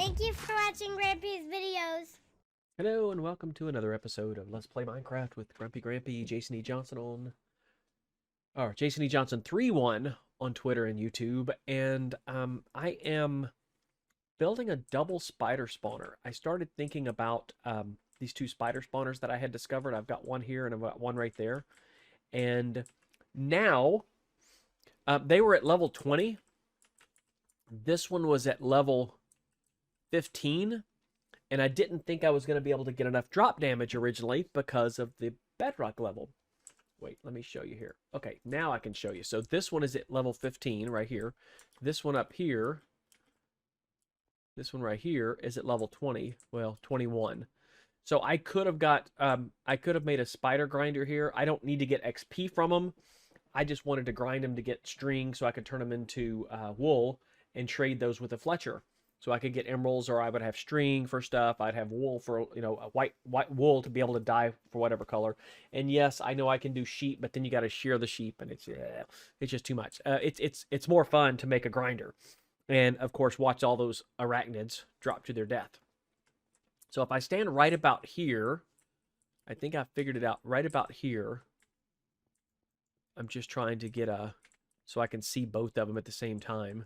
Thank you for watching Grampy's videos. Hello and welcome to another episode of Let's Play Minecraft with Grumpy Grampy, Jason E. Johnson Jason E. Johnson 31 on Twitter and YouTube, and I am building a double spider spawner. I started thinking about these two spider spawners that I had discovered. I've got one here and I've got one right there, and now they were at level 20. This one was at level 15. And I didn't think I was going to be able to get enough drop damage originally because of the bedrock level. Wait, let me show you here. Okay, now I can show you. So this one is at level 15 right here. This one up here, this one right here is at level 20. Well, 21. So I could have made a spider grinder here. I don't need to get XP from them. I just wanted to grind them to get string so I could turn them into wool and trade those with a Fletcher. So I could get emeralds, or I would have string for stuff. I'd have wool for, a white wool to be able to dye for whatever color. And yes, I know I can do sheep, but then you got to shear the sheep, and it's just too much. It's more fun to make a grinder, and of course watch all those arachnids drop to their death. So if I stand right about here, I think I figured it out. Right about here, I'm just trying to get so I can see both of them at the same time.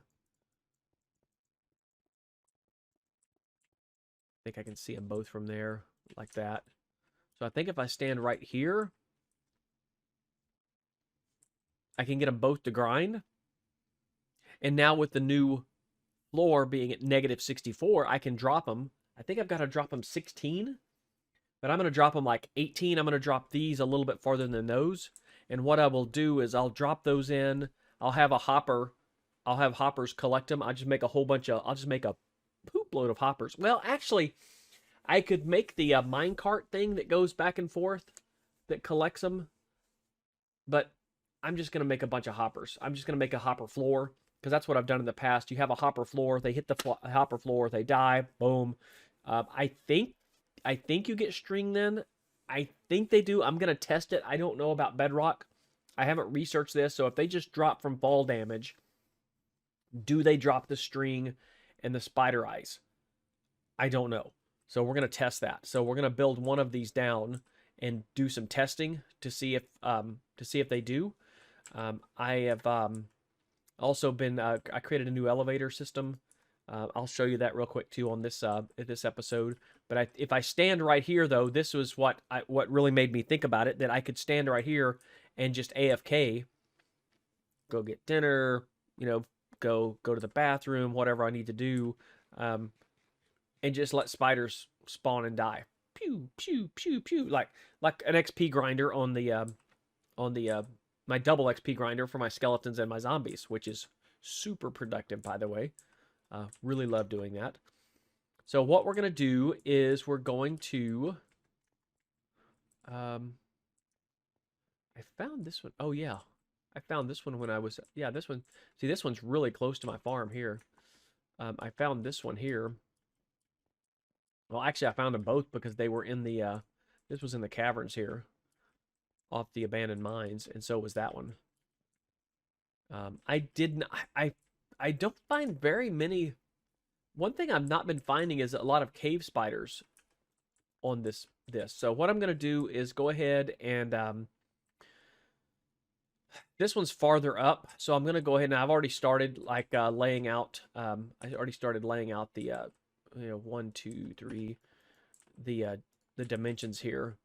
I think I can see them both from there, like that. So I think if I stand right here, I can get them both to grind. And now with the new floor being at negative 64, I can drop them. I think I've got to drop them 16, but I'm going to drop them like 18. I'm going to drop these a little bit farther than those. And what I will do is I'll drop those in. I'll have a hopper. I'll have hoppers collect them. I'll just make a poop load of hoppers. Well, actually, I could make the minecart thing that goes back and forth that collects them, but I'm just going to make a bunch of hoppers. I'm just going to make a hopper floor, because that's what I've done in the past. You have a hopper floor. They hit the hopper floor. They die. Boom. I think you get string then. I think they do. I'm going to test it. I don't know about bedrock. I haven't researched this, so if they just drop from fall damage, do they drop the string and the spider eyes? I don't know. So we're going to test that. So we're going to build one of these down and do some testing to see if they do. I have also been I created a new elevator system. I'll show you that real quick too on this episode. But if I stand right here though, this was what really made me think about it, that I could stand right here and just AFK, go get dinner, go to the bathroom, whatever I need to do. And just let spiders spawn and die. Pew, pew, pew, pew. Like an XP grinder on my double XP grinder for my skeletons and my zombies, which is super productive, by the way. Really love doing that. So what we're going to do is we're going to... I found this one. Oh, yeah. I found this one when I was... Yeah, this one. See, this one's really close to my farm here. I found this one here. Well, actually, I found them both because they were in the, this was in the caverns here, off the abandoned mines, and so was that one. I don't find very many. One thing I've not been finding is a lot of cave spiders on this. So what I'm going to do is go ahead and, this one's farther up, so I'm going to go ahead and I've already started like laying out, I already started laying out the, 1, 2, 3, the dimensions here.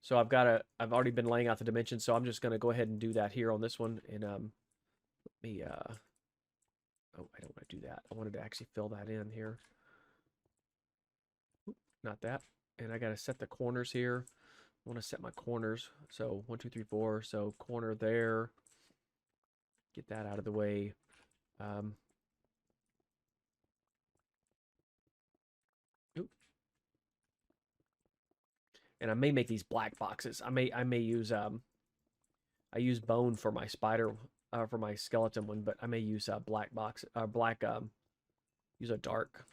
So I've already been laying out the dimensions, so I'm just going to go ahead and do that here on this one. And let me, oh, I don't want to do that. I wanted to actually fill that in here. Oop, not that. And I got to set the corners here. I want to set my corners. So 1, 2, 3, 4. So corner there. Get that out of the way. And I may make these black boxes. I may use I use bone for my spider for my skeleton one, but I may use black use a dark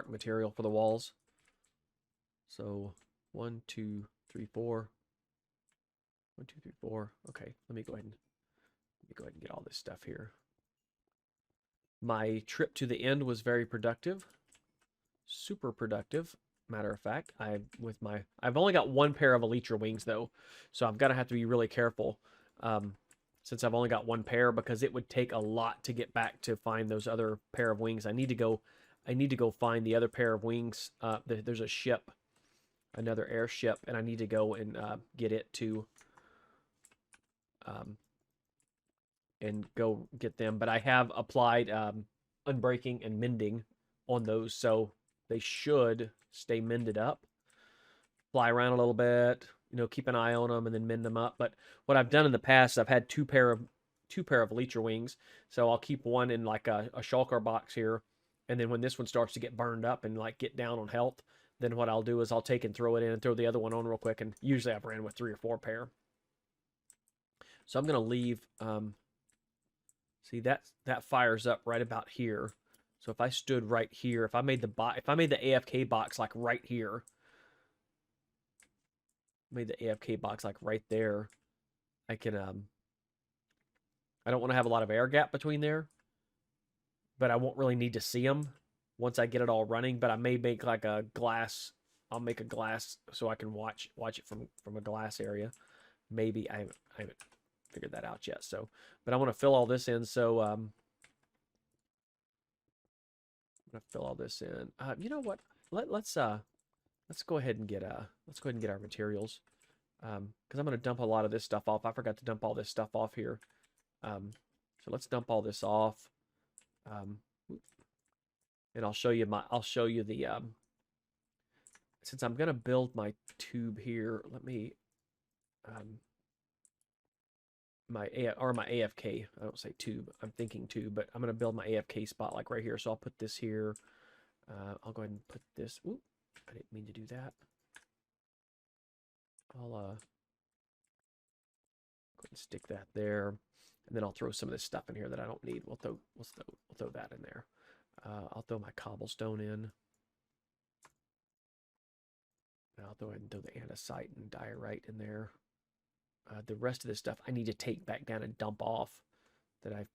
material for the walls. So 1, 2, 3, 4. 1, 2, 3, 4. Okay, let me go ahead and get all this stuff here. My trip to the end was very productive. Super productive. Matter of fact, I've only got one pair of elytra wings though, so I'm gonna have to be really careful since I've only got one pair, because it would take a lot to get back to find those other pair of wings. I need to go find the other pair of wings. There's a ship, another airship, and I need to go and get it to and go get them. But I have applied unbreaking and mending on those, so they should stay mended up. Fly around a little bit, keep an eye on them and then mend them up. But what I've done in the past, I've had two pair of elytra wings, so I'll keep one in like a shulker box here, and then when this one starts to get burned up and like get down on health, then what I'll do is I'll take and throw it in and throw the other one on real quick. And usually I've ran with 3 or 4 pair. So I'm gonna leave. See, that fires up right about here. So if I stood right here, if I made the AFK box like right here, made the AFK box like right there, I can I don't want to have a lot of air gap between there, but I won't really need to see them once I get it all running. But I may make like a glass. I'll make a glass so I can watch it from a glass area. Maybe I haven't figured that out yet. So, but I want to fill all this in. So I'm gonna fill all this in. You know what? Let's go ahead and get our materials. Because I'm gonna dump a lot of this stuff off. I forgot to dump all this stuff off here. So let's dump all this off. And I'll show you the since I'm gonna build my tube here, let me my AFK. I don't say tube. I'm thinking tube, but I'm gonna build my AFK spot like right here. So I'll put this here. I'll go ahead and put this. Ooh, I didn't mean to do that. I'll go ahead and stick that there, and then I'll throw some of this stuff in here that I don't need. We'll throw that in there. I'll throw my cobblestone in. And I'll go ahead and throw the andesite and diorite in there. The rest of this stuff I need to take back down and dump off. I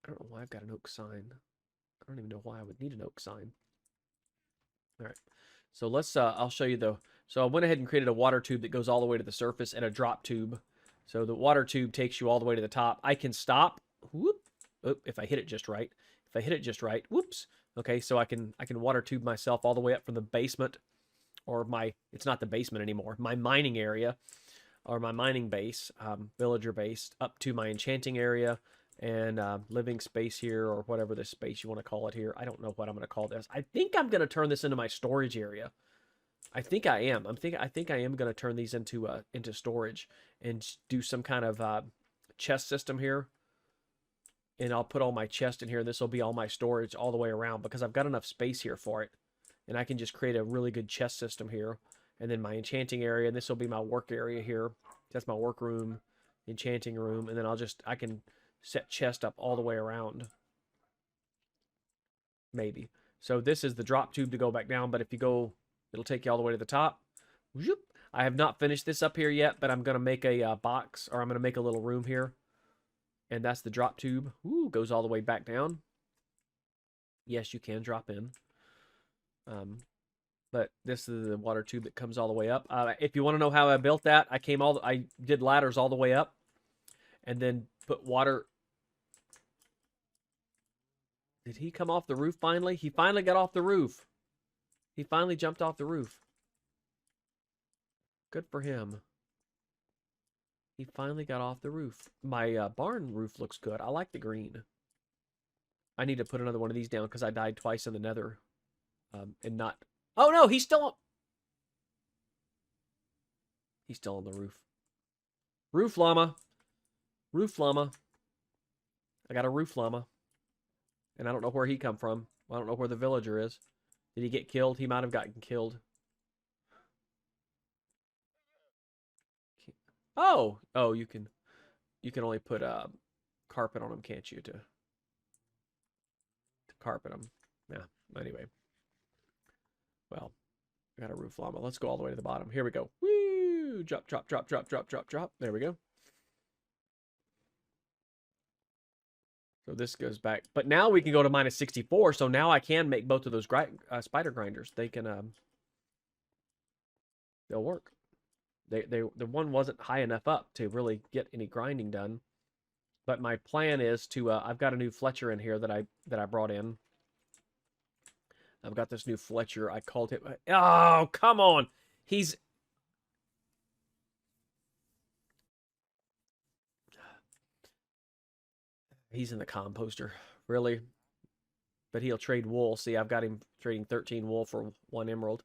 don't know why I've got an oak sign. I don't even know why I would need an oak sign. All right, so let's. I'll show you So I went ahead and created a water tube that goes all the way to the surface, and a drop tube. So the water tube takes you all the way to the top. I can stop. Whoop. Oh, if I hit it just right. Whoops. Okay, so I can water tube myself all the way up from the basement, or it's not the basement anymore. My mining area, or my mining base, villager base, up to my enchanting area and living space here, or whatever this space you want to call it here. I don't know what I'm going to call this. I think I'm going to turn this into my storage area. I think I am. I think I am going to turn these into storage and do some kind of chest system here. And I'll put all my chest in here. This will be all my storage all the way around, because I've got enough space here for it. And I can just create a really good chest system here. And then my enchanting area, and this will be my work area here. That's my work room, enchanting room, and then I can set chest up all the way around. Maybe. So this is the drop tube to go back down, but if you go, it'll take you all the way to the top. I have not finished this up here yet, but I'm going to make a box, or I'm going to make a little room here. And that's the drop tube. Ooh, goes all the way back down. Yes, you can drop in. But this is the water tube that comes all the way up. If you want to know how I built that, I did ladders all the way up, and then put water. Did he come off the roof finally? He finally got off the roof. He finally jumped off the roof. Good for him. He finally got off the roof. My barn roof looks good. I like the green. I need to put another one of these down because I died twice in the nether. And not... Oh, no, he's still on... He's still on the roof. Roof llama. Roof llama. I got a roof llama. And I don't know where he come from. I don't know where the villager is. Did he get killed? He might have gotten killed. Oh, you can only put carpet on them, can't you? To carpet them. Yeah. Anyway. Well, I got a roof llama. Let's go all the way to the bottom. Here we go. Woo! Drop, drop, drop, drop, drop, drop, drop. There we go. So this goes back. But now we can go to minus 64. So now I can make both of those spider grinders. They can, they'll work. The one wasn't high enough up to really get any grinding done. But my plan is to, I've got a new Fletcher in here that I brought in. I've got this new Fletcher. I called it, oh, come on. He's in the composter, really. But he'll trade wool. See, I've got him trading 13 wool for 1 emerald.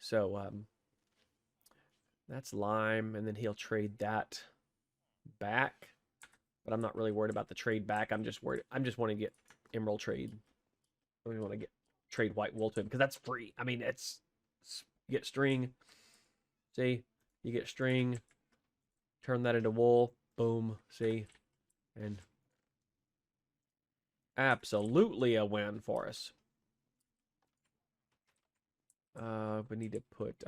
So, that's lime, and then he'll trade that back. But I'm not really worried about the trade back. I'm just worried. I'm just wanting to get emerald trade. I really want to trade white wool to him because that's free. I mean, it's you get string. See, you get string. Turn that into wool. Boom. See, and absolutely a win for us. We need to put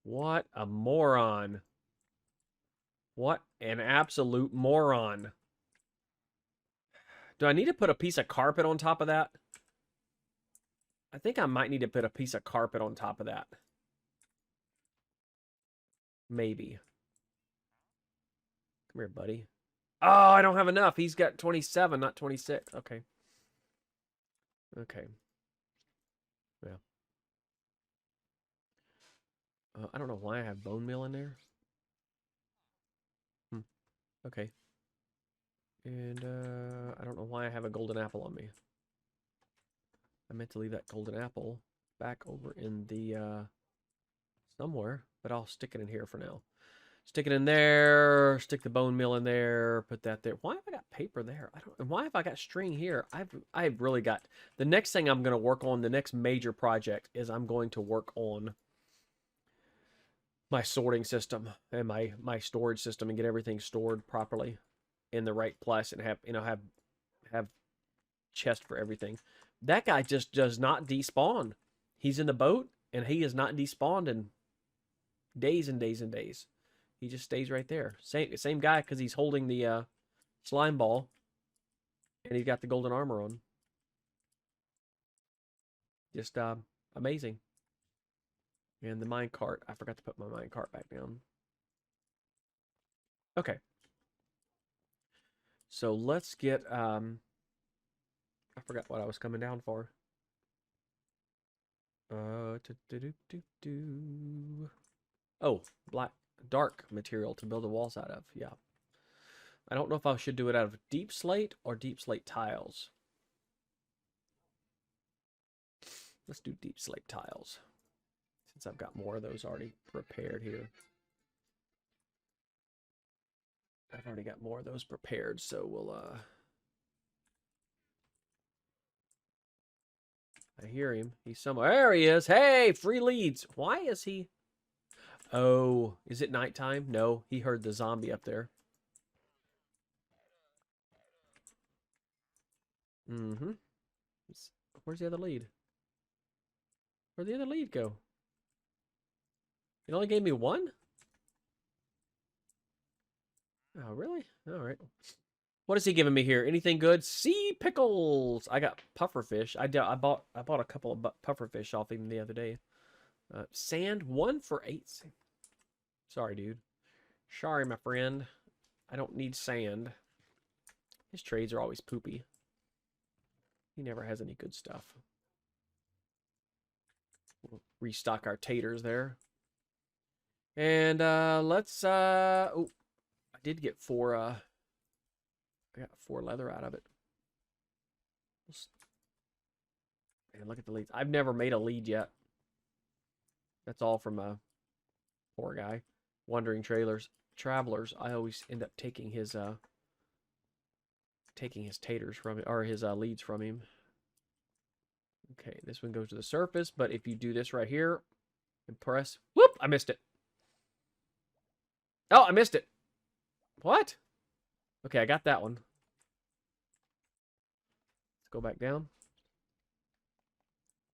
what a moron. What an absolute moron. Do I need to put a piece of carpet on top of that? I think I might need to put a piece of carpet on top of that. Maybe. Come here, buddy. Oh, I don't have enough. He's got 27, not 26. Okay. Okay. Yeah. I don't know why I have bone meal in there. Okay. And I don't know why I have a golden apple on me. I meant to leave that golden apple back over in the somewhere, but I'll stick it in here for now. Stick it in there, stick the bone meal in there, put that there. Why have I got paper there? I don't. And why have I got string here? I've really got. The next thing I'm going to work on, the next major project is I'm going to work on my sorting system and my storage system and get everything stored properly in the right place and have chest for everything. That guy just does not despawn. He's in the boat and he is not despawned in days and days and days. He just stays right there. Same guy because he's holding the slime ball and he's got the golden armor on. Just amazing. And the mine cart. I forgot to put my mine cart back down. Okay. So let's get I forgot what I was coming down for. Oh, dark material to build the walls out of. Yeah. I don't know if I should do it out of deep slate or deep slate tiles. Let's do deep slate tiles. Since I've got more of those already prepared here. I've already got more of those prepared, so we'll I hear him. He's somewhere. There he is. Hey, free leads. Why is he? Oh, is it nighttime? No, he heard the zombie up there. Mm-hmm. Where's the other lead? Where'd the other lead go? It only gave me one? Oh, really? All right. What is he giving me here? Anything good? Sea pickles. I got pufferfish. I bought a couple of pufferfish off him the other day. Sand 1 for 8. Sorry, dude. Sorry, my friend. I don't need sand. His trades are always poopy. He never has any good stuff. We'll restock our taters there. And let's oh, I did get 4 I got 4 leather out of it. Man, look at the leads. I've never made a lead yet. That's all from a poor guy. Wandering travelers. I always end up taking his taters from him, or his leads from him. Okay, this one goes to the surface, but if you do this right here and press, whoop, I missed it. Oh, I missed it. What? Okay, I got that one. Let's go back down.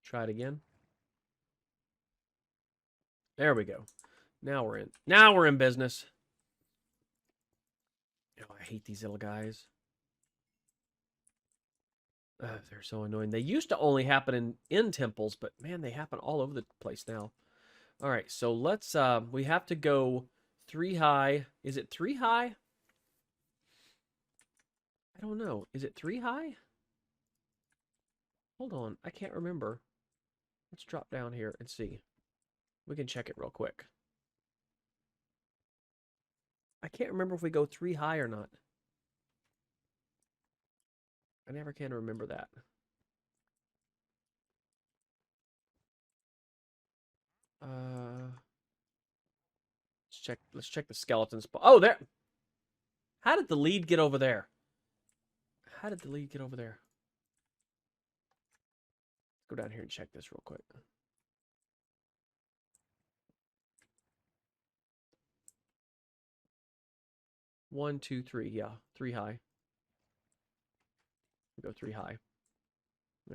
Try it again. There we go. Now we're in. Now we're in business. Oh, I hate these little guys. They're so annoying. They used to only happen in temples, but man, they happen all over the place now. All right, so let's we have to go 3 high. Is it 3 high? I don't know. Is it 3 high? Hold on. I can't remember. Let's drop down here and see. We can check it real quick. I can't remember if we go 3 high or not. I never can remember that. Let's check the skeleton spot. Oh, there. How did the lead get over there? How did the lead get over there? Go down here and check this real quick. One, two, three. Yeah, 3 high. We'll go 3 high.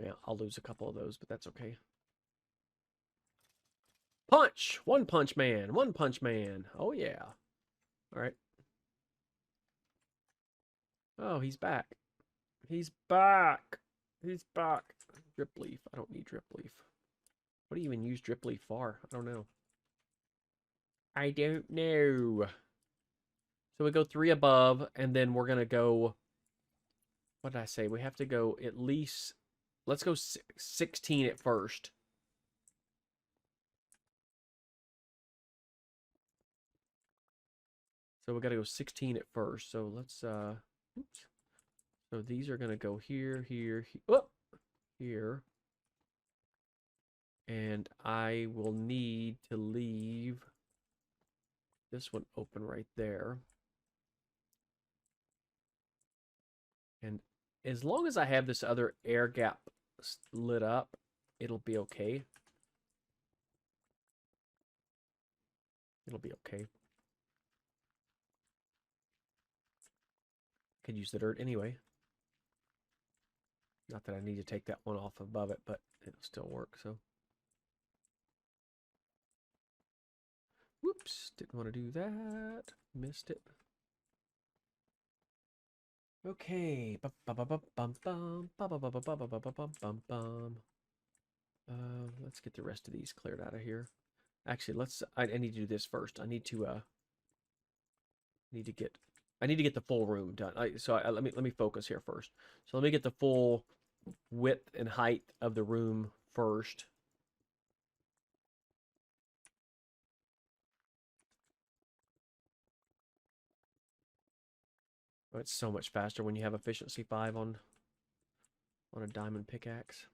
Yeah, I'll lose a couple of those, but that's okay. Punch! One punch man. One punch man. Oh, yeah. All right. Oh, he's back. He's back. He's back. Drip leaf. I don't need drip leaf. What do you even use drip leaf for? I don't know. I don't know. So we go 3 above, and then we're going to go... What did I say? We have to go at least... Let's go 16 at first. So we got to go 16 at first. So let's... Oops. So these are going to go here, here, here. And I will need to leave this one open right there. And as long as I have this other air gap lit up, it'll be okay. It'll be okay. Could use the dirt anyway. Not that I need to take that one off above it, but it'll still work, so. Whoops, didn't want to do that. Missed it. Okay. Let's get the rest of these cleared out of here. Actually, I need to do this first. I need to get the full room done. Let me focus here first. So let me get the full width and height of the room first. Oh, it's so much faster when you have efficiency 5 on a diamond pickaxe.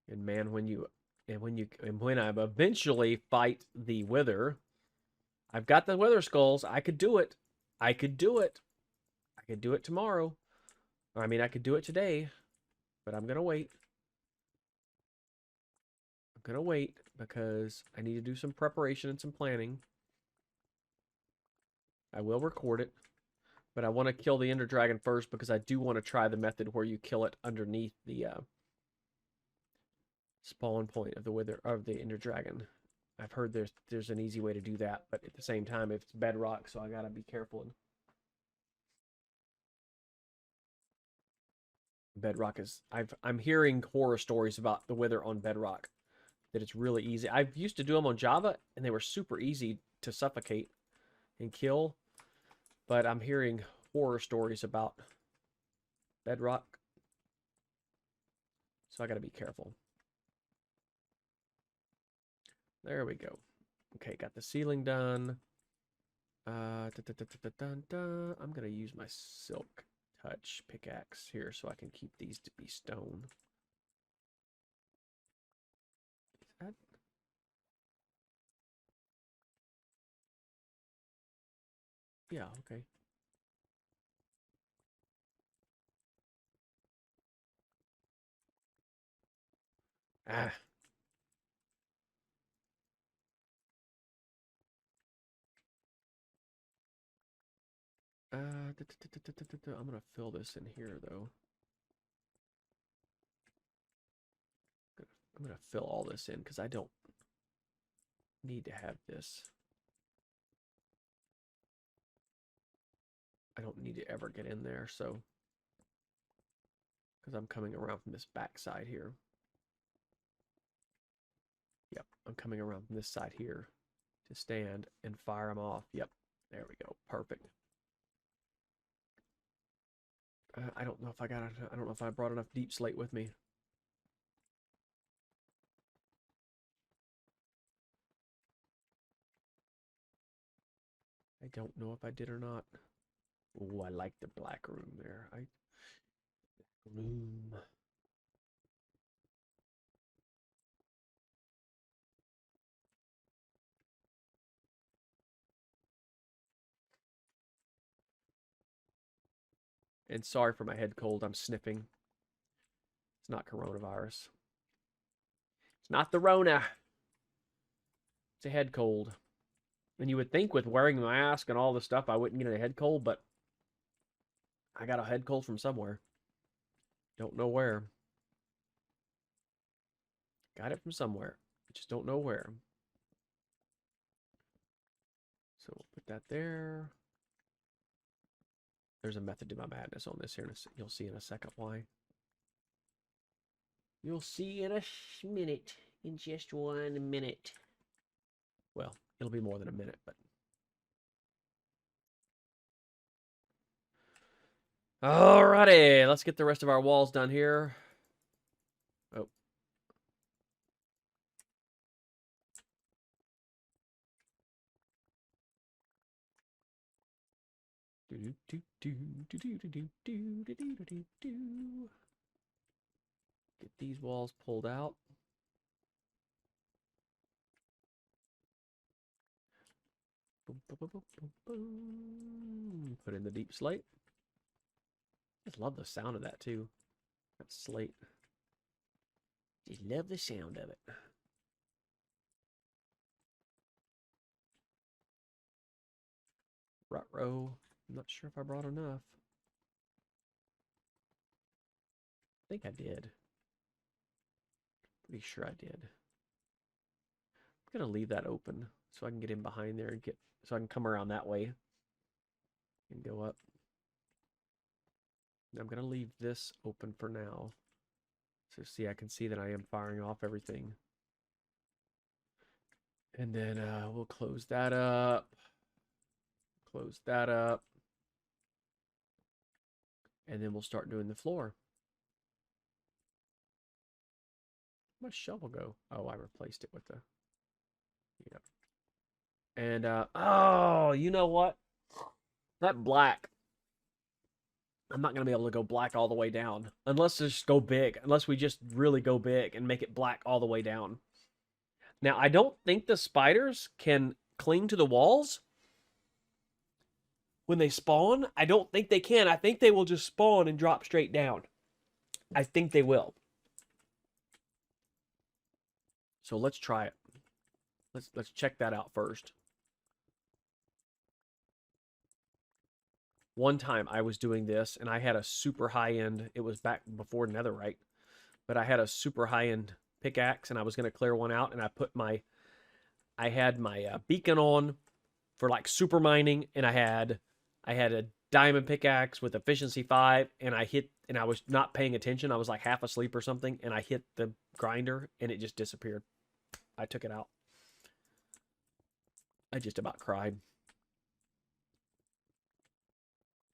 And man, when I eventually fight the wither, I've got the wither skulls. I could do it. I could do it. I could do it tomorrow. I mean, I could do it today, but I'm gonna wait. I'm gonna wait because I need to do some preparation and some planning. I will record it, but I want to kill the Ender Dragon first because I do want to try the method where you kill it underneath the spawn point of the Ender Dragon. I've heard there's an easy way to do that, but at the same time, it's bedrock, so I gotta be careful. Bedrock is I'm hearing horror stories about the Wither on Bedrock, that it's really easy. I used to do them on Java, and they were super easy to suffocate and kill, but I'm hearing horror stories about Bedrock, so I gotta be careful. There we go. Okay, got the ceiling done. I'm gonna use my silk touch pickaxe here so I can keep these to be stone. Is that... Yeah, okay. Ah. I'm gonna fill this in here though. I'm gonna fill all this in because I don't need to have this. I don't need to ever get in there, so because I'm coming around from this back side here. Yep, I'm coming around from this side here to stand and fire them off. Yep, there we go. Perfect. I don't know if I don't know if I brought enough deep slate with me. I don't know if I did or not. Oh, I like the black room there. Room. And sorry for my head cold. I'm sniffing. It's not coronavirus. It's not the Rona. It's a head cold. And you would think with wearing the mask and all the stuff, I wouldn't get a head cold, but I got a head cold from somewhere. Don't know where. Got it from somewhere. Just don't know where. So we'll put that there. There's a method to my madness on this here. You'll see in a second why. You'll see in a minute. In just 1 minute. Well, it'll be more than a minute, but. Alrighty, let's get the rest of our walls done here. Oh. Get these walls pulled out. Boom, boom, boom, boom, boom. Put in the deep slate. I just love the sound of that too. That slate. Just love the sound of it. Ruh-roh. I'm not sure if I brought enough. I think I did. Pretty sure I did. I'm gonna leave that open so I can get in behind there and so I can come around that way and go up. I'm gonna leave this open for now. So see, I can see that I am firing off everything. And then we'll close that up. Close that up. And then we'll start doing the floor. Where'd my shovel go? Oh, I replaced it with the... Yep. And, oh, you know what? That black. I'm not going to be able to go black all the way down. Unless we just go big. Unless we just really go big and make it black all the way down. Now, I don't think the spiders can cling to the walls when they spawn. I don't think they can. I think they will just spawn and drop straight down. I think they will. So let's try it. Let's check that out first. One time I was doing this and I had a super high-end, it was back before Netherite, but I had a super high-end pickaxe and I was going to clear one out and I had my beacon on for like super mining and I had a diamond pickaxe with efficiency 5 and I was not paying attention. I was like half asleep or something and I hit the grinder and it just disappeared. I took it out. I just about cried.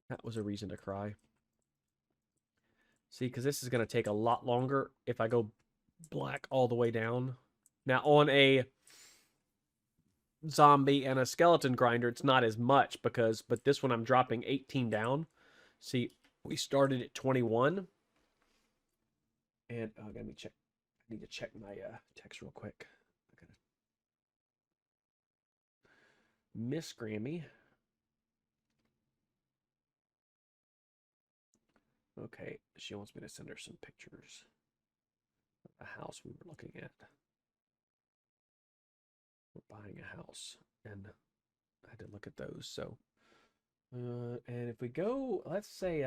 That was a reason to cry. See, because this is going to take a lot longer if I go black all the way down. Now, on a zombie and a skeleton grinder, it's not as much but this one I'm dropping 18 down. See, we started at 21. And, let me check. I need to check my text real quick. I gotta... Miss Grammy. Okay, she wants me to send her some pictures of the house we were looking at. We're buying a house, and I had to look at those. So, and if we go, let's say,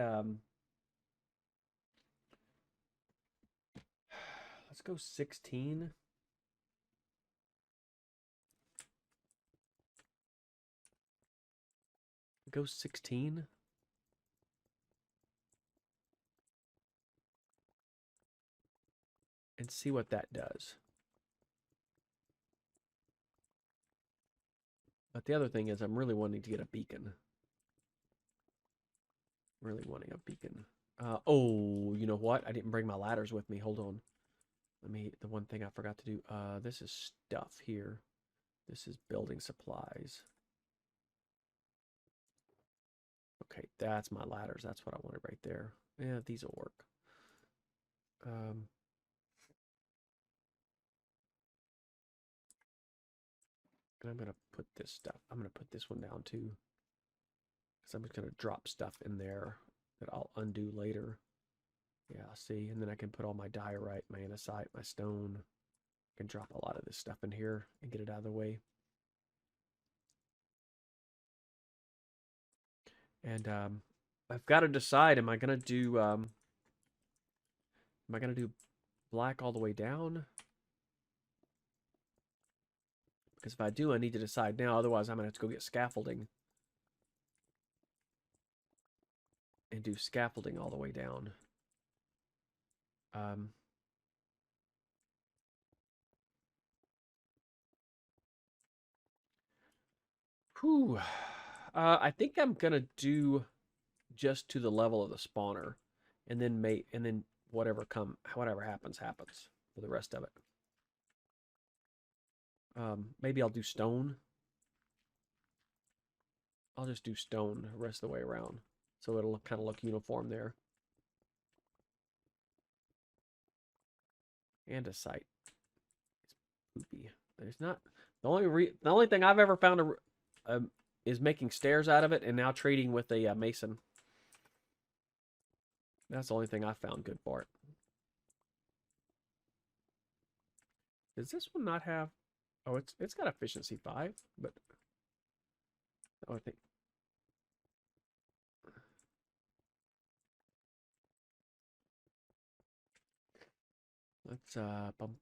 let's go 16. Go 16. and see what that does. But the other thing is I'm really wanting to get a beacon. Really wanting a beacon. Oh, you know what? I didn't bring my ladders with me. Hold on. The one thing I forgot to do. This is stuff here. This is building supplies. Okay, that's my ladders. That's what I wanted right there. Yeah, these will work. And I'm going to put this stuff. I'm going to put this one down too. Because I'm just going to drop stuff in there that I'll undo later. Yeah, see, and then I can put all my diorite, my andesite, my stone. I can drop a lot of this stuff in here and get it out of the way. And I've got to decide, am I going to do black all the way down? Because if I do, I need to decide now. Otherwise, I'm going to have to go get scaffolding. And do scaffolding all the way down. I think I'm gonna do just to the level of the spawner, and then whatever happens for the rest of it. Maybe I'll do stone. I'll just do stone the rest of the way around, so it'll kind of look uniform there. Andesite. It's poopy. There's not the only thing I've ever found is making stairs out of it, and now trading with a mason. That's the only thing I found good for it. Does this one not have? Oh, it's got efficiency 5, but I think. Let's bum.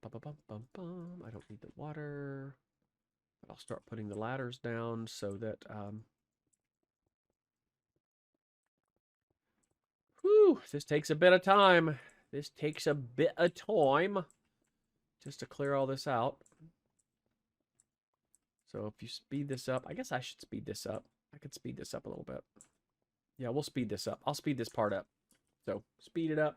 I don't need the water. But I'll start putting the ladders down so that this takes a bit of time. This takes a bit of time just to clear all this out. So if you speed this up, I guess I should speed this up. I could speed this up a little bit. Yeah, we'll speed this up. I'll speed this part up. So speed it up.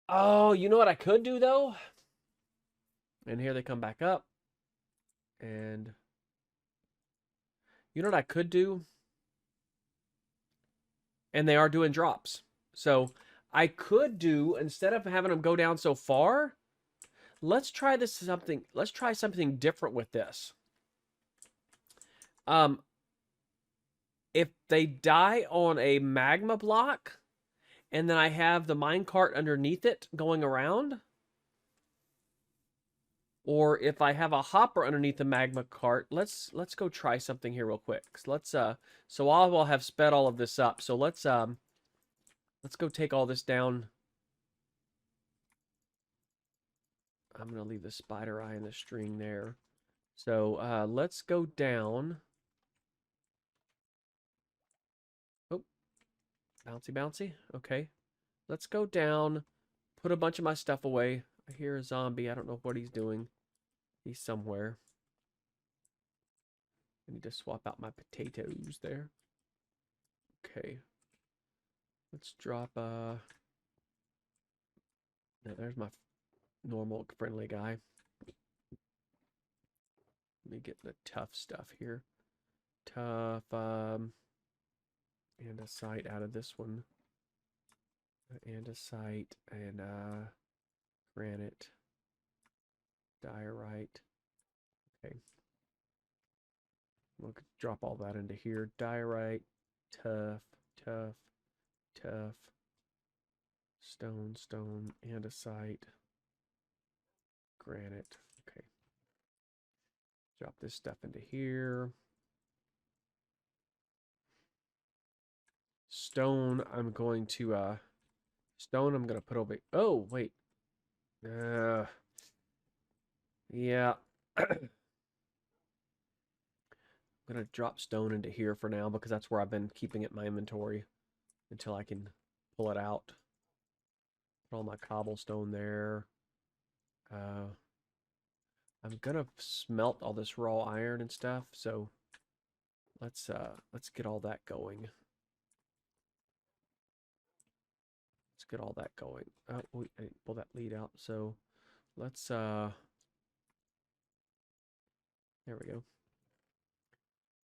Oh, you know what I could do though? And here they come back up. And you know what I could do? And they are doing drops. So I could do, instead of having them go down so far, let's try something different with this. If they die on a magma block, and then I have the minecart underneath it going around, or if I have a hopper underneath the magma cart, let's go try something here real quick. So I will have sped all of this up. So let's go take all this down. I'm gonna leave the spider eye and the string there. So let's go down. Oh, bouncy, bouncy. Okay, let's go down. Put a bunch of my stuff away. I hear a zombie. I don't know what he's doing. He's somewhere. I need to swap out my potatoes there. Okay. Let's drop no, there's my normal friendly guy. Let me get the tough stuff here. Tough andesite out of this one. Andesite and granite. Diorite. Okay. We'll drop all that into here. Diorite, tough, tough, tough, stone, stone, andesite, granite. Okay. Drop this stuff into here. Stone, I'm going to put over. Oh, wait. Yeah. I'm going to drop stone into here for now because that's where I've been keeping it in my inventory until I can pull it out. Put all my cobblestone there. I'm going to smelt all this raw iron and stuff, so let's get all that going. Let's get all that going. Oh, wait, I didn't pull that lead out, so let's there we go.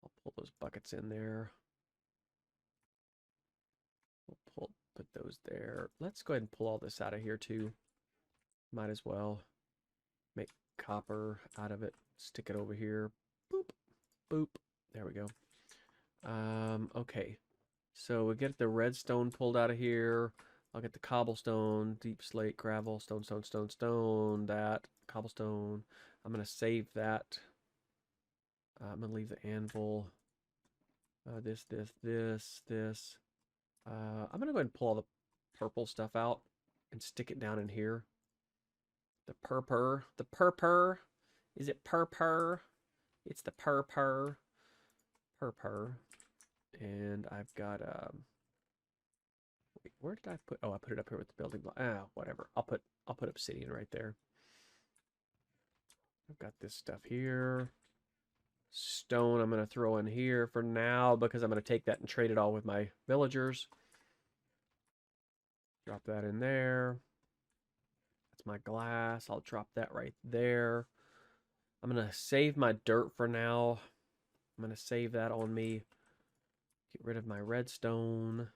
I'll pull those buckets in there. We'll put those there. Let's go ahead and pull all this out of here too. Might as well make copper out of it. Stick it over here. Boop, boop. There we go. Okay. So we get the redstone pulled out of here. I'll get the cobblestone, deep slate, gravel, stone, stone, stone, stone, that, cobblestone. I'm going to save that. I'm going to leave the anvil. This. I'm going to go ahead and pull all the purple stuff out and stick it down in here. The purpur. The purpur. Is it purpur? It's the purpur. Purpur. And I've got, wait, where did I put, oh, I put it up here with the building block. Ah, whatever. I'll put obsidian right there. I've got this stuff here. Stone I'm going to throw in here for now because I'm going to take that and trade it all with my villagers. Drop that in there. That's my glass. I'll drop that right there. I'm going to save my dirt for now. I'm going to save that on me. Get rid of my redstone.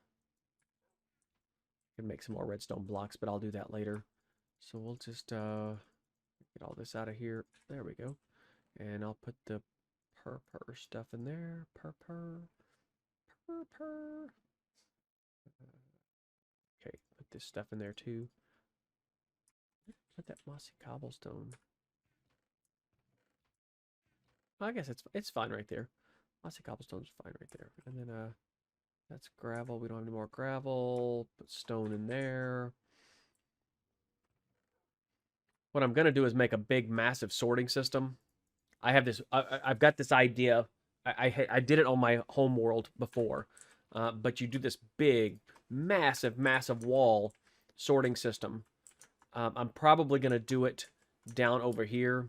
I can make some more redstone blocks, but I'll do that later. So we'll just get all this out of here. There we go. And I'll put the purpur stuff in there. Purpur. Okay, put this stuff in there too. Put that mossy cobblestone. I guess it's fine right there. Mossy cobblestone's fine right there. And then that's gravel. We don't have any more gravel. Put stone in there. What I'm gonna do is make a big, massive sorting system. I have this. I've got this idea. I did it on my home world before, but you do this big, massive wall sorting system. I'm probably gonna do it down over here.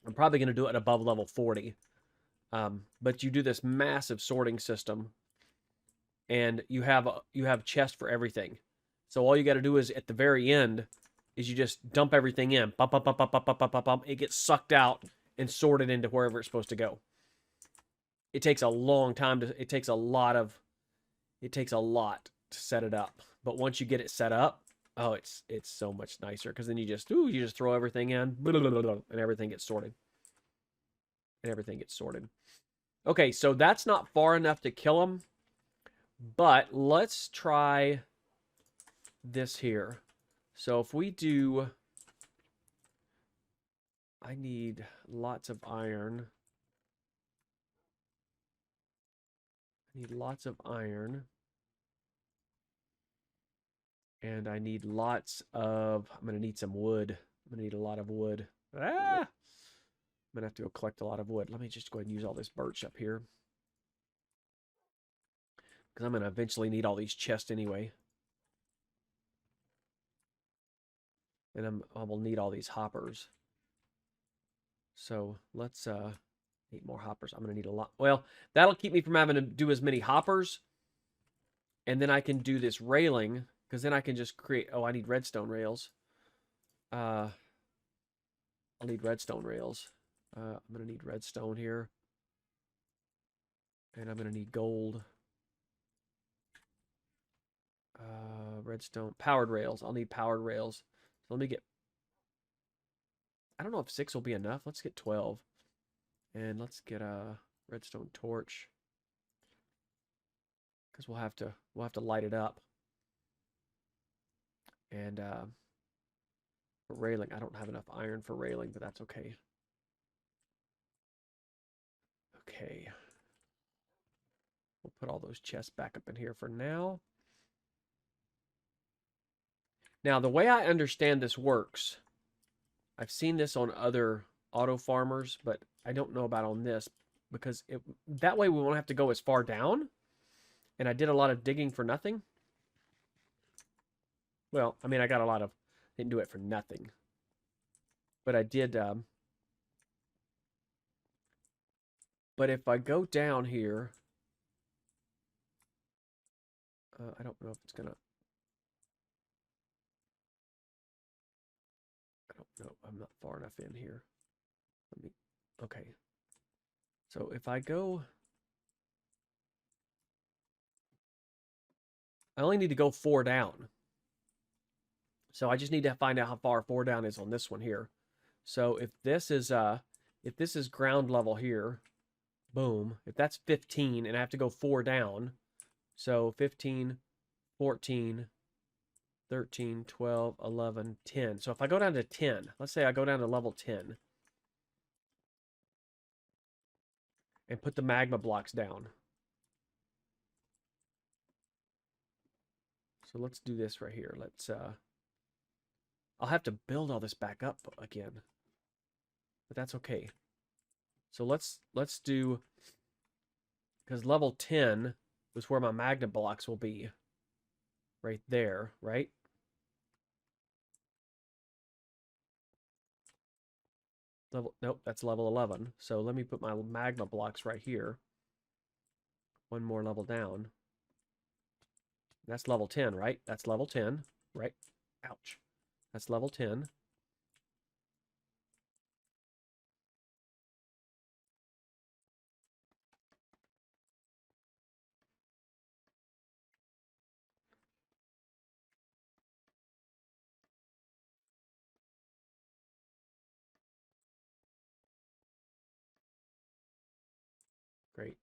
I'm probably gonna do it above level 40. But you do this massive sorting system, and you have chests for everything. So all you got to do is at the very end is you just dump everything in. Bump, bump, bump, bump, bump, bump, bump, bump. It gets sucked out and sorted into wherever it's supposed to go. It takes a long time to. It takes a lot to set it up. But once you get it set up, oh, it's so much nicer because then you just throw everything in, and everything gets sorted. Okay, so that's not far enough to kill them, but let's try this here. So if we do, I need lots of iron. And I need lots of, I'm going to need some wood. I'm going to need a lot of wood. Ah! I'm going to have to go collect a lot of wood. Let me just go ahead and use all this birch up here. Because I'm going to eventually need all these chests anyway. And I will need all these hoppers. So let's 8 more hoppers. I'm going to need a lot. Well, that'll keep me from having to do as many hoppers. And then I can do this railing. Because then I can just create... Oh, I need redstone rails. I'll need redstone rails. I'm going to need redstone here. And I'm going to need gold. Redstone. Powered rails. I'll need powered rails. So let me get... I don't know if 6 will be enough. Let's get 12. And let's get a redstone torch. Because we'll have to light it up. And for railing, I don't have enough iron for railing, but that's okay. Okay. We'll put all those chests back up in here for now. Now, the way I understand this works, I've seen this on other auto farmers, but I don't know about on this, because that way we won't have to go as far down. And I did a lot of digging for nothing. Well, I mean, I got a lot of... Didn't do it for nothing. But I did... but if I go down here... I don't know if it's gonna... I don't know. I'm not far enough in here. Let me... Okay. So if I go... I only need to go 4 down. So I just need to find out how far 4 down is on this one here. So if this is ground level here, boom. If that's 15 and I have to go 4 down, so 15, 14, 13, 12, 11, 10. So if I go down to 10, let's say I go down to level 10 and put the magma blocks down. So let's do this right here. Let's I'll have to build all this back up again. But that's okay. So let's do, because level 10 is where my magma blocks will be. Right there, right? Nope, that's level 11. So let me put my magma blocks right here. One more level down. That's level 10, right? That's level 10, right? Ouch. That's level 10. Great.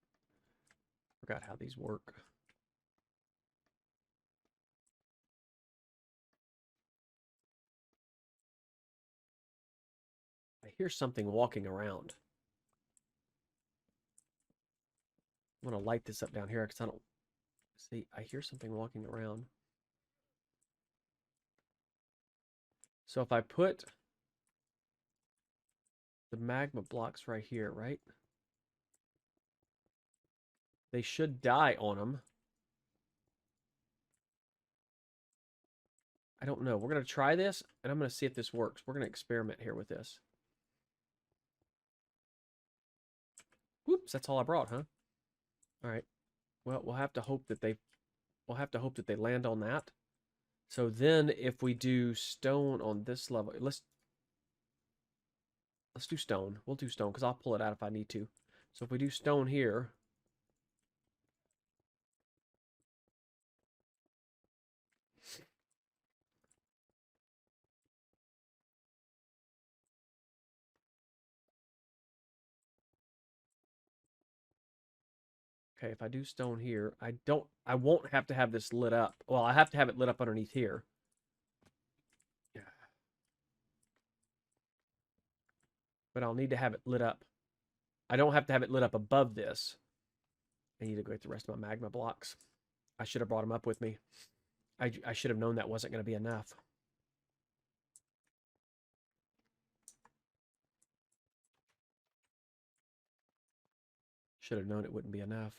Forgot how these work. I hear something walking around. I'm going to light this up down here because I don't see. I hear something walking around. So if I put the magma blocks right here, right? They should die on them. I don't know. We're going to try this, and I'm going to see if this works. We're going to experiment here with this. Whoops, that's all I brought, huh? All right. Well, we'll have to hope that they land on that. So then if we do stone on this level, let's do stone. We'll do stone because I'll pull it out if I need to. So if we do stone here, okay, if I do stone here, I won't have to have this lit up. Well, I have to have it lit up underneath here. But I'll need to have it lit up. I don't have to have it lit up above this. I need to go get the rest of my magma blocks. I should have brought them up with me. I should have known that wasn't going to be enough. Should have known it wouldn't be enough.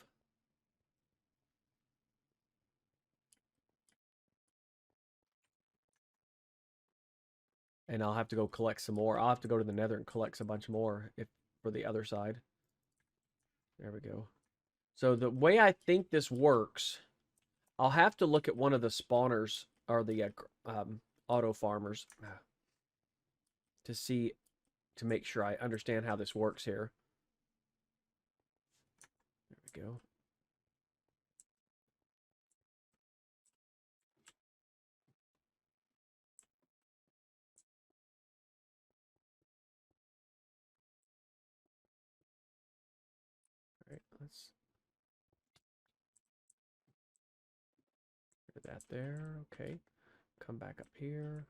And I'll have to go collect some more. I'll have to go to the nether and collect a bunch more if for the other side. There we go. So the way I think this works, I'll have to look at one of the spawners or the auto farmers to see, to make sure I understand how this works here. There we go. All right, let's put that there. Okay, come back up here.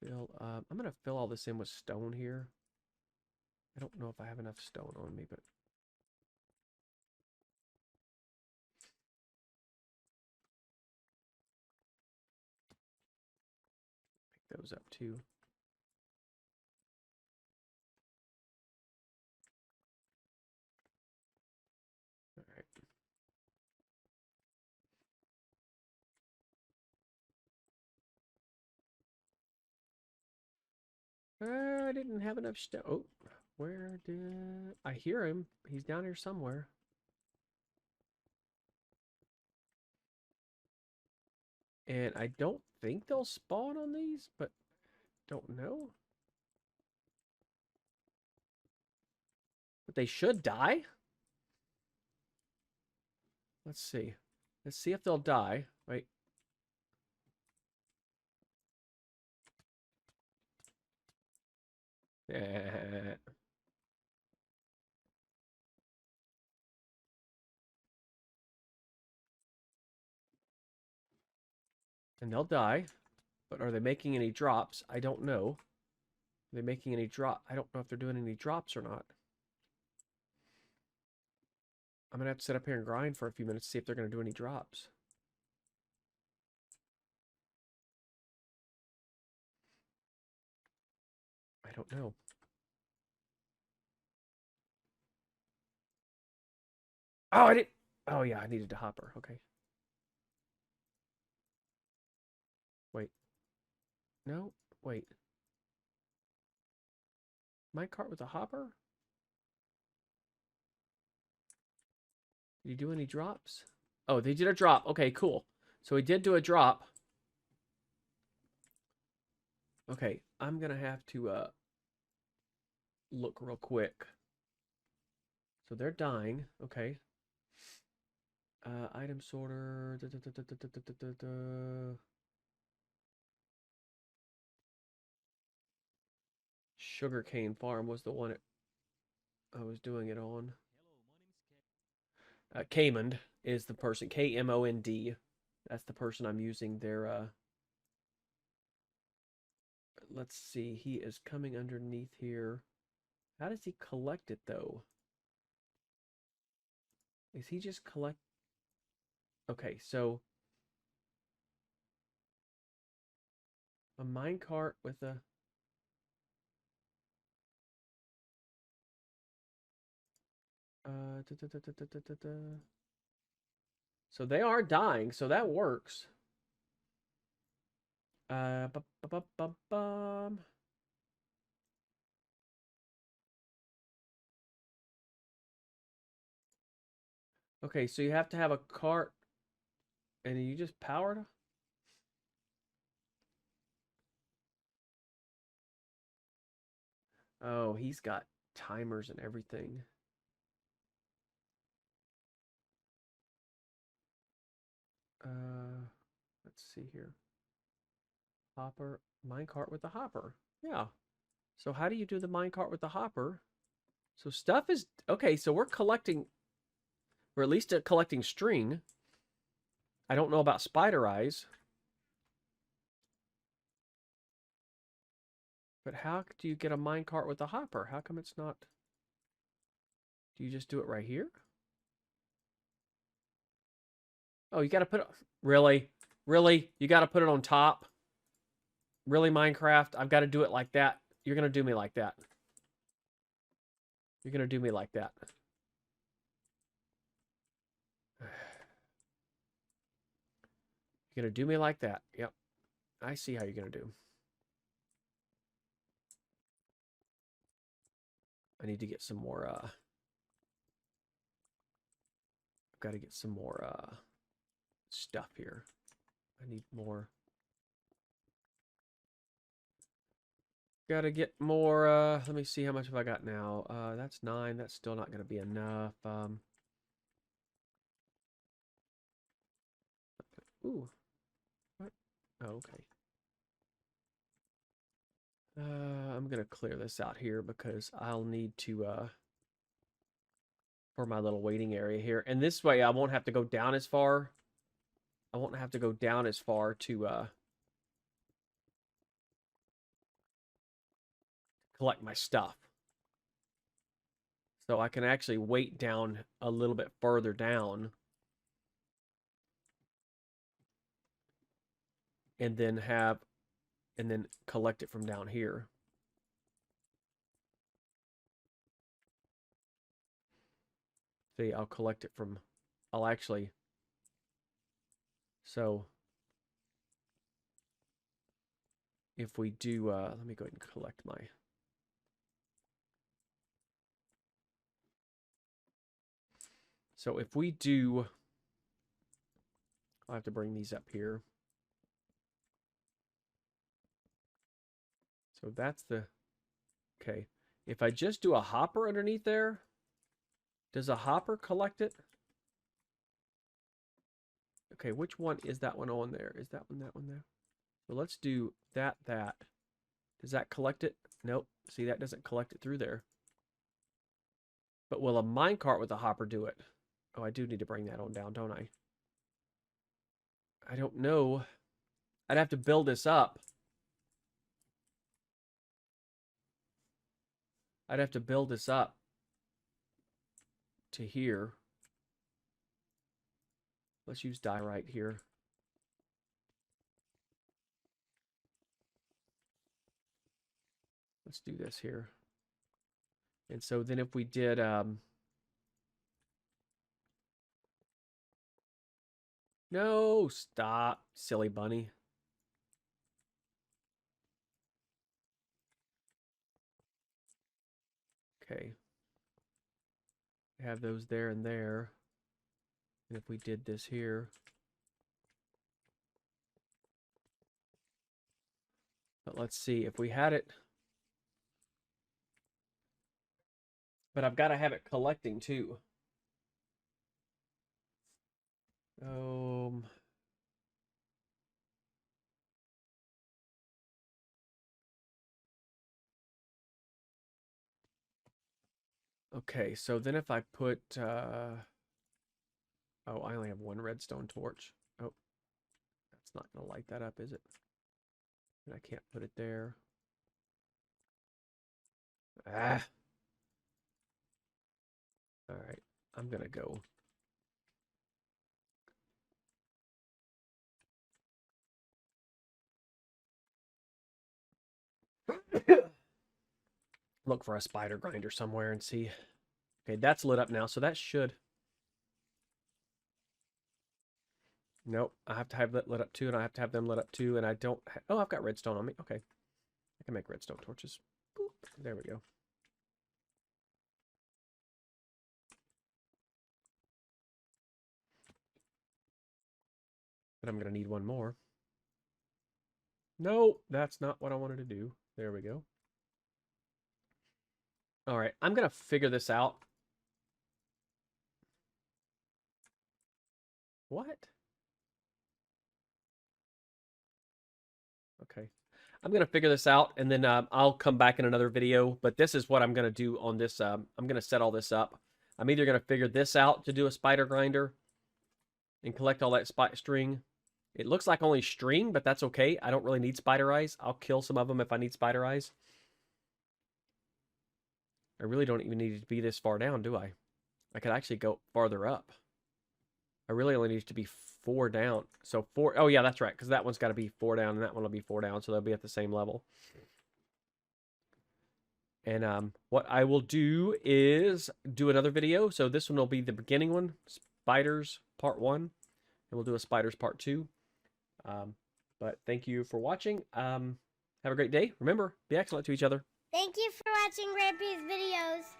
Fill. I'm gonna fill all this in with stone here. I don't know if I have enough stone on me, but pick those up too. All right. I didn't have enough stone. Oh, where did I hear him? He's down here somewhere. And I don't think they'll spawn on these, but don't know. But they should die. Let's see. Let's see if they'll die. Wait. And they'll die. But are they making any drops? I don't know. Are they making any drop? I don't know if they're doing any drops or not. I'm going to have to sit up here and grind for a few minutes to see if they're going to do any drops. I don't know. Oh, I didn't. Oh, yeah, I needed a hopper. Okay. Wait. No, wait. My cart with a hopper? Did he do any drops? Oh, they did a drop. Okay, cool. So he did do a drop. Okay, I'm going to have to look real quick. So they're dying. Okay. Item sorter. Sugarcane farm was the one I was doing it on. Kaymond is the person. Kmond. That's the person I'm using their. Let's see. He is coming underneath here. How does he collect it though? Is he just collect? Okay, so a minecart with a. So they are dying, so that works. Okay, so you have to have a cart, and you just powered. Oh, he's got timers and everything. Let's see here. Hopper, minecart with the hopper. Yeah. So how do you do the minecart with the hopper? So stuff is okay. So we're collecting, or at least collecting string. I don't know about spider eyes. But how do you get a minecart with a hopper? How come it's not? Do you just do it right here? Oh, you got to put it. Really? Really? You got to put it on top? Really, Minecraft? I've got to do it like that. You're going to do me like that. You're going to do me like that. You're going to do me like that. Yep. I see how you're going to do. I need to get some more, I've got to get some more, stuff here. I need more. Got to get more, let me see how much have I got now. That's 9. That's still not going to be enough. Ooh. What? Oh, okay. I'm going to clear this out here because I'll need to, for my little waiting area here. And this way I won't have to go down as far. I won't have to go down as far to, collect my stuff. So I can actually wait down a little bit further down. And then collect it from down here. See, I'll collect it from, I'll actually, so if we do, let me go ahead and collect my, so if we do, I'll have to bring these up here. So that's the, okay. If I just do a hopper underneath there, does a hopper collect it? Okay, which one is that one on there? Is that one there? So let's do that. Does that collect it? Nope. See, that doesn't collect it through there. But will a minecart with a hopper do it? Oh, I do need to bring that on down, don't I? I don't know. I'd have to build this up. I'd have to build this up to here. Let's use diorite here. Let's do this here. And so then if we did, no, stop, silly bunny. Okay. Have those there and there. And if we did this here, but let's see if we had it. But I've got to have it collecting too. Okay, so then if I put, oh, I only have one redstone torch. Oh, that's not going to light that up, is it? And I can't put it there. Ah. All right, I'm going to go. Look for a spider grinder somewhere and see. Okay, that's lit up now, so that should. Nope, I have to have that lit up too, and I have to have them lit up too, and I don't. Oh, I've got redstone on me. Okay, I can make redstone torches. Boop. There we go. But I'm gonna need one more. No, that's not what I wanted to do. There we go. All right, I'm going to figure this out. What? Okay. I'm going to figure this out, and then I'll come back in another video. But this is what I'm going to do on this. I'm going to set all this up. I'm either going to figure this out to do a spider grinder and collect all that string. It looks like only string, but that's okay. I don't really need spider eyes. I'll kill some of them if I need spider eyes. I really don't even need it to be this far down, do I? I could actually go farther up. I really only need it to be 4 down. So 4. Oh, yeah, that's right, because that one's got to be 4 down, and that one will be 4 down, so they'll be at the same level. And what I will do is do another video. So this one will be the beginning one, Spiders Part 1, and we'll do a Spiders Part 2. But thank you for watching. Have a great day. Remember, be excellent to each other. Thank you for watching Grampy's videos.